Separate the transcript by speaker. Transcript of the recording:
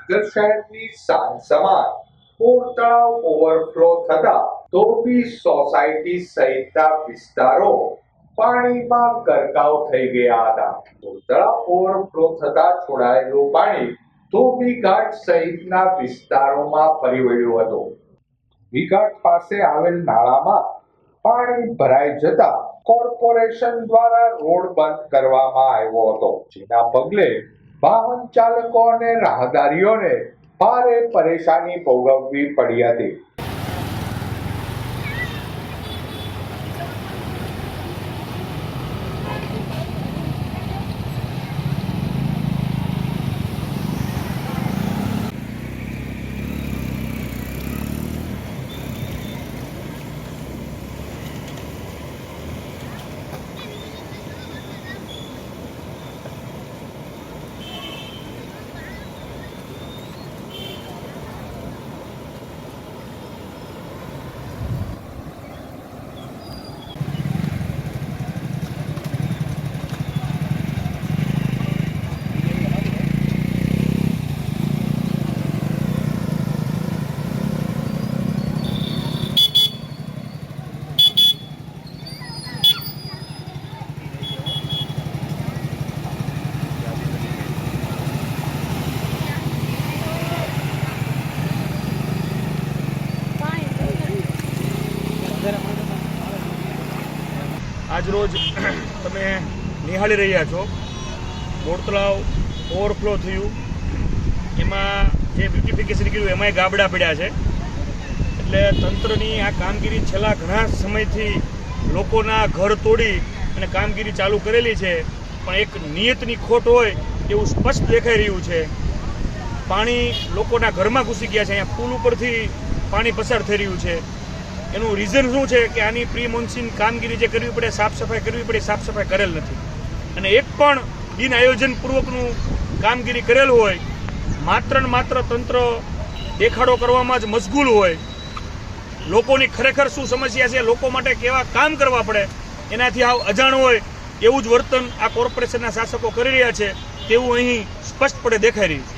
Speaker 1: ભાવનગર શહેરની સાંજ સમાન પૂર તળાવ ઓવરફ્લો થતા ધોબી સોસાયટી સહિતના વિસ્તારો પાણીમાં ગરકાવ થઈ ગયા હતા। પૂર તળાવ ઓવરફ્લો થતા છોડાયેલું પાણી ધોબી ઘાટ સહિતના વિસ્તારોમાં ફરી વળ્યું હતું। ધોબી ઘાટ પાસે આવેલ નાળામાં પાણી ભરાઈ જતા કોર્પોરેશન દ્વારા રોડ બંધ કરવામાં આવ્યો હતો, જેના પગલે વાહન ચાલકો અને રાહદારીઓને ભારે પરેશાની ભોગવવી પડી હતી।
Speaker 2: આજરોજ તમે નિહાળી રહ્યા છો બોર તળાવ ઓવરફ્લો થયું, એમાં જે બ્યુટિફિકેશન કર્યું એમાંય ગાબડા પડ્યા છે। એટલે તંત્રની આ કામગીરી છેલ્લા ઘણા સમયથી લોકોના ઘર તોડી અને કામગીરી ચાલુ કરેલી છે, પણ એક નિયતની ખોટ હોય એવું સ્પષ્ટ દેખાઈ રહ્યું છે। પાણી લોકોના ઘરમાં ઘૂસી ગયા છે, અહીંયા પુલ ઉપરથી પાણી પસાર થઈ રહ્યું છે। એનું રીઝન શું છે કે આની પ્રી મોન્સૂન કામગીરી જે કરવી પડે, સાફ સફાઈ કરવી પડે, સાફ સફાઈ કરેલ નથી। અને એક પણ બિન આયોજનપૂર્વકનું કામગીરી કરેલ હોય, માત્ર ને માત્ર તંત્ર દેખાડો કરવામાં જ મશગુલ હોય। લોકોની ખરેખર શું સમસ્યા છે, લોકો માટે કેવા કામ કરવા પડે એનાથી આવ અજાણ હોય એવું જ વર્તન આ કોર્પોરેશનના શાસકો કરી રહ્યા છે તેવું અહીં સ્પષ્ટપણે દેખાઈ રહ્યું છે।